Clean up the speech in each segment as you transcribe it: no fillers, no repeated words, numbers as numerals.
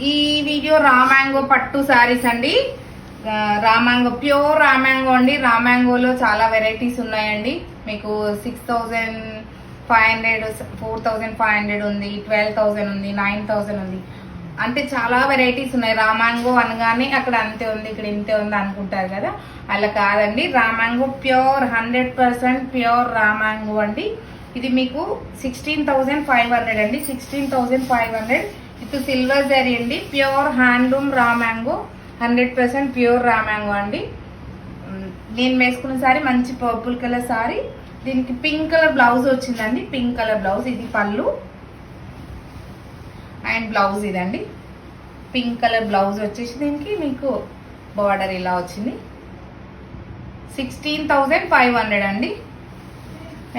ఈ వీడియో రామాంగో పట్టు శారీస్ అండి. రామాంగో ప్యూర్ రామాంగో అండి. రామాంగోలో చాలా వెరైటీస్ ఉన్నాయండి. మీకు 6500, 4500 ఉంది, 12000 ఉంది, 9000 ఉంది. అంటే చాలా వెరైటీస్ ఉన్నాయి. రామాంగో అనగానే అక్కడ అంతే ఉంది, ఇక్కడ ఇంతే ఉంది అనుకుంటారు కదా, అలా కాదండి. రామాంగో ప్యూర్ 100% ప్యూర్ రామాంగో అండి. ఇది మీకు 16,500 అండి. 16,500 విత్ సిల్వర్ జరీ అండి. ప్యూర్ హ్యాండ్లూమ్ రామాంగో, 100% ప్యూర్ రామాంగో అండి. నేను వేసుకున్న సారీ మంచి పర్పుల్ కలర్ సారీ. దీనికి పింక్ కలర్ బ్లౌజ్ వచ్చిందండి. Pink colour blouse. ఇది పళ్ళు అండ్ బ్లౌజ్ ఇదండి. పింక్ కలర్ బ్లౌజ్ వచ్చేసి దీనికి మీకు బార్డర్ ఇలా వచ్చింది. 16,500 అండి.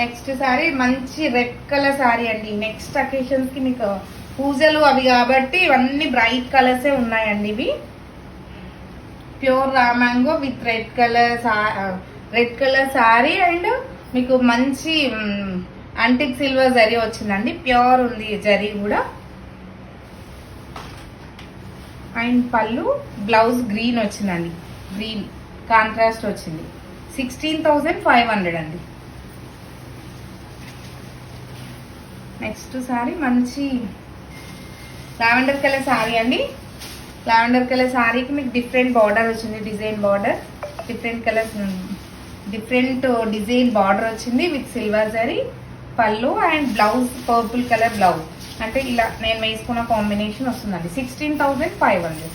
నెక్స్ట్ సారీ మంచి రెడ్ కలర్ సారీ అండి. నెక్స్ట్ అకేషన్స్ కి మీకు పూజలు అవి కాబట్టి ఇవన్నీ బ్రైట్ కలర్సే ఉన్నాయండి. ఇవి ప్యూర్ రామాంగో with red colour sari and మీకు మంచి అంటిక్ సిల్వర్ జరీ వచ్చిందండి. ప్యూర్ ఉంది జరీ కూడా. అండ్ పళ్ళు బ్లౌజ్ గ్రీన్ వచ్చిందండి. గ్రీన్ కాంట్రాస్ట్ వచ్చింది. 16,500 అండి. నెక్స్ట్ సారీ మంచి లావెండర్ కలర్ సారీ అండి. లావెండర్ కలర్ సారీకి మీకు డిఫరెంట్ బార్డర్ వచ్చింది. Design border, different colours, different design border వచ్చింది విత్ సిల్వర్ జరీ. పళ్ళు and blouse purple colour blouse. అంటే ఇలా నేను వేసుకున్న కాంబినేషన్ వస్తుందండి. 16,500.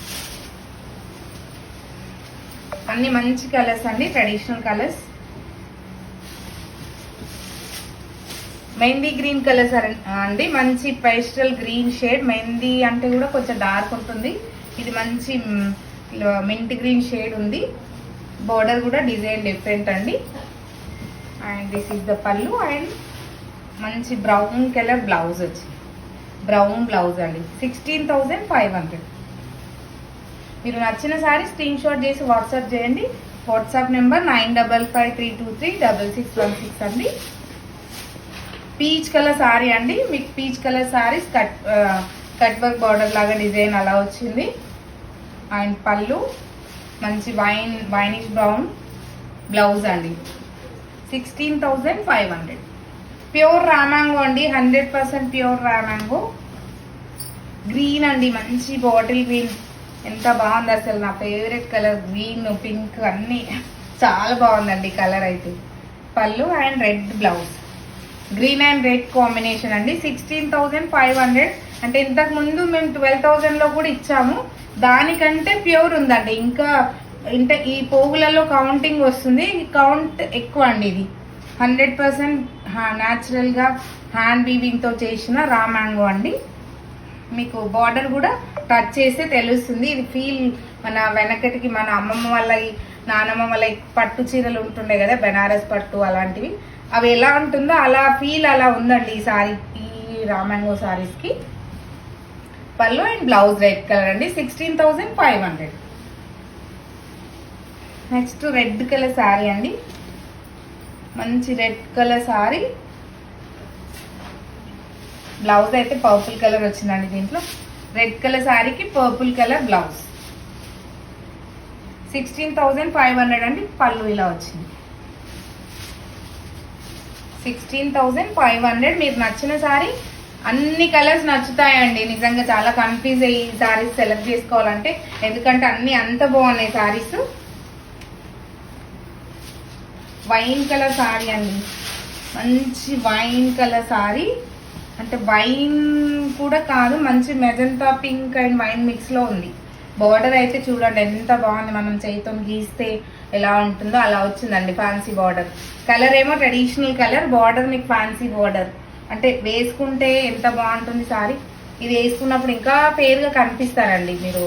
అన్ని మంచి కలర్స్ అండి, traditional colours. Mehndi green colours అండి. మంచి పేస్టల్ గ్రీన్ షేడ్. మెహందీ అంటే కూడా కొంచెం డార్క్ ఉంటుంది. ఇది మంచి మింట్ గ్రీన్ షేడ్ ఉంది. బోర్డర్ కూడా డిజైన్ డిఫరెంట్ అండి. అండ్ దిస్ ఇస్ ద పళ్ళు అండ్ మంచి బ్రౌన్ కలర్ బ్లౌజ్ వచ్చింది. బ్రౌన్ బ్లౌజ్ అండి. 16,500. మీరు నచ్చిన సారీ స్క్రీన్ షాట్ చేసి వాట్సాప్ చేయండి. వాట్సాప్ నెంబర్ 9553236616 అండి. పీచ్ కలర్ సారీ అండి. మీకు peach colour saris cut work border లాగా డిజైన్ అలా వచ్చింది. అండ్ పళ్ళు మంచి వైనిష్ బ్రౌన్ బ్లౌజ్ అండి. 16,500. ప్యూర్ రామాంగో అండి. 100% ప్యూర్ రామాంగో. గ్రీన్ అండి. మంచి బాటిల్ గ్రీన్. ఎంత బాగుంది అసలు. నా ఫేవరెట్ కలర్. గ్రీన్, పింక్ అన్ని చాలా బాగుందండి కలర్ అయితే. పళ్ళు and red blouse. Green and red combination అండి. 16,500. అంటే ఇంతకు ముందు మేము 12,000 కూడా ఇచ్చాము. దానికంటే ప్యూర్ ఉందండి. ఇంకా అంటే ఈ పోగులలో కౌంటింగ్ వస్తుంది. కౌంట్ ఎక్కువ అండి. ఇది 100% న్యాచురల్ గా హ్యాండ్ వీవింగ్ తో చేసిన రామాంగో అండి. మీకు బార్డర్ కూడా టచ్ చేస్తే తెలుస్తుంది. ఇది ఫీల్ మన వెనకటికి మన అమ్మమ్మ వాళ్ళ నానమ్మ వాళ్ళ పట్టు చీరలు ఉంటుండే కదా, బెనారస్ పట్టు అలాంటివి, అవి ఎలా ఉంటుందో అలా ఫీల్ అలా ఉందండి ఈ సారీ, ఈ రామాంగో సారీస్ కి. పళ్ళు అండ్ బ్లౌజ్ రెడ్ కలర్ అండి. 16,500. నెక్స్ట్ రెడ్ కలర్ సారీ అండి. మంచి రెడ్ కలర్ సారీ. బ్లౌజ్ అయితే పర్పుల్ కలర్ వచ్చిందండి. దీంట్లో రెడ్ కలర్ సారీకి పర్పుల్ కలర్ బ్లౌజ్. 16,500 అండి. పళ్ళు ఇలా వచ్చింది. 16,500. మీరు నచ్చిన సారీ, అన్ని కలర్స్ నచ్చుతాయండి. నిజంగా చాలా కన్ఫ్యూజ్ అయ్యి సారీస్ సెలెక్ట్ చేసుకోవాలంటే, ఎందుకంటే అన్ని అంత బాగున్నాయి సారీస్. వైన్ కలర్ సారీ అండి. మంచి వైన్ కలర్ సారీ. అంటే వైన్ కూడా కాదు, మంచి magenta pink and wine mix లో ఉంది. బార్డర్ అయితే చూడండి ఎంత బాగుంది. మనం చేతితో గీస్తే ఎలా ఉంటుందో అలా వచ్చిందండి. Fancy border. కలర్ ఏమో ట్రెడిషనల్ కలర్, బార్డర్ మీకు ఫ్యాన్సీ బార్డర్. అంటే వేసుకుంటే ఎంత బాగుంటుంది సారీ. ఇది వేసుకున్నప్పుడు ఇంకా పేరుగా కనిపిస్తారండి మీరు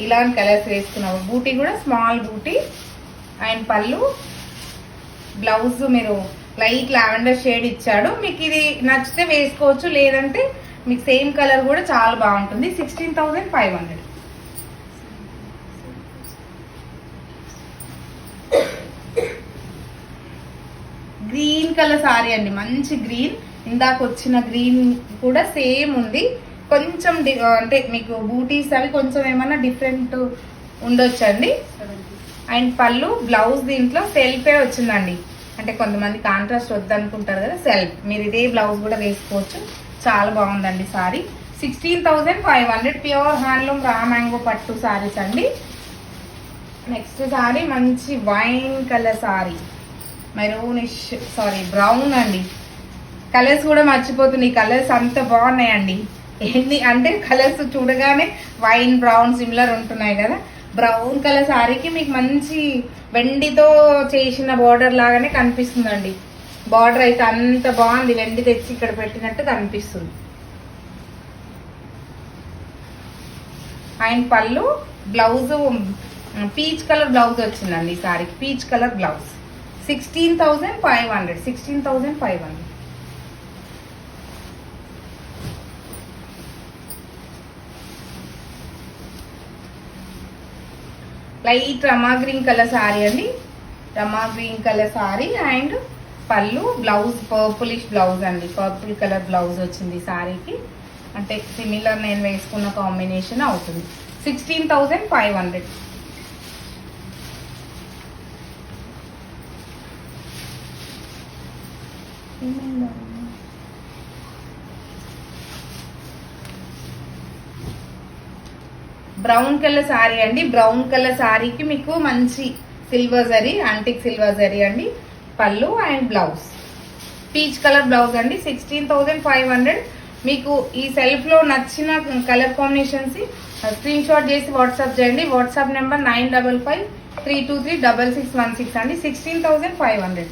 ఇలాంటి కలర్స్ వేసుకున్నప్పుడు. బూటీ కూడా స్మాల్ బూటీ. అండ్ పళ్ళు బ్లౌజ్ మీరు లైట్ లావెండర్ షేడ్ ఇచ్చాడు. మీకు ఇది నచ్చితే వేసుకోవచ్చు, లేదంటే మీకు సేమ్ కలర్ కూడా చాలా బాగుంటుంది. 16,500. గ్రీన్ కలర్ సారీ అండి. మంచి గ్రీన్. ఇందాక వచ్చిన గ్రీన్ కూడా సేమ్ ఉంది. కొంచెం అంటే మీకు బూటీస్ అవి కొంచెం ఏమన్నా డిఫరెంట్ ఉండొచ్చండి. అండ్ పళ్ళు బ్లౌజ్ దీంట్లో సెల్ఫే వచ్చిందండి. అంటే కొంతమంది కాంట్రాస్ట్ వద్దనుకుంటారు కదా, సెల్ఫ్. మీరు ఇదే బ్లౌజ్ కూడా వేసుకోవచ్చు. చాలా బాగుందండి sorry. 16,500 pure handloom raw mango పట్టు సారీస్ అండి. నెక్స్ట్ సారీ మంచి wine colour sorry, maroonish brown అండి. కలర్స్ కూడా మర్చిపోతున్నాయి, కలర్స్ అంత బాగున్నాయండి. ఎన్ని అంటే కలర్స్ చూడగానే వైన్ బ్రౌన్ సిమిలర్ ఉంటున్నాయి కదా. బ్రౌన్ కలర్ సారీకి మీకు మంచి వెండితో చేసిన బార్డర్ లాగానే కనిపిస్తుందండి. బార్డర్ అయితే అంత బాగుంది, వెండి తెచ్చి ఇక్కడ పెట్టినట్టు కనిపిస్తుంది. అండ్ పళ్ళు బ్లౌజ్ పీచ్ కలర్ బ్లౌజ్ వచ్చిందండి ఈ సారీకి. Peach colour blouse 16,500. 16,500. Light Rama green colour sari అండి. Rama green colour sari and పళ్ళు బ్లౌజ్ పర్పులిష్ బ్లౌజ్ అండి. పర్పుల్ కలర్ బ్లౌజ్ వచ్చింది సారీకి. అంటే సిమిలర్ నేను వేసుకున్న కాంబినేషన్ అవుతుంది. 16,500. బ్రౌన్ కలర్ సారీ అండి. బ్రౌన్ కలర్ సారీకి మీకు మంచి silver zari, antique silver zari అండి. పళ్ళు and blouse peach colour blouse అండి. 16,500. మీకు ఈ సెల్ఫ్ లో నచ్చిన కలర్ కాంబినేషన్స్ స్క్రీన్ షాట్ చేసి వాట్సాప్ చేయండి. వాట్సాప్ నెంబర్ 9553236616 అండి. 16,500.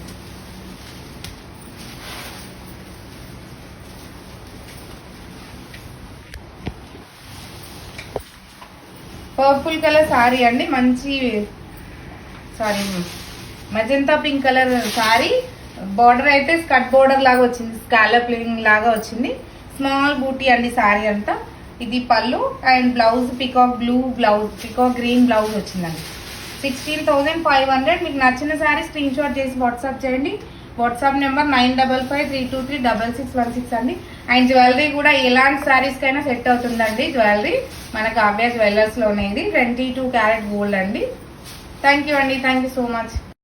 పర్పుల్ కలర్ సారీ అండి. మంచి magenta pink colour sorry. Border అయితే స్కర్ట్ బార్డర్ లాగా వచ్చింది, స్కాలప్లింగ్ లాగా వచ్చింది. స్మాల్ బూటీ అండి సారీ అంతా. ఇది పళ్ళు and blouse peacock blue blouse, peacock green blouse వచ్చిందండి. 16,500. మీకు నచ్చిన సారీ స్క్రీన్ షాట్ చేసి వాట్సాప్ చేయండి. వాట్సాప్ నెంబర్ 9553236616 అండి. అండ్ జ్యువెలరీ కూడా ఎలాంటి సారీస్ కైనా సెట్ అవుతుందండి. జ్యువెలరీ మన కావ్య జ్యువెలర్స్ లోనే ఇది 22 క్యారెట్ గోల్డ్ అండి. థ్యాంక్ యూ అండి. Thank you so much.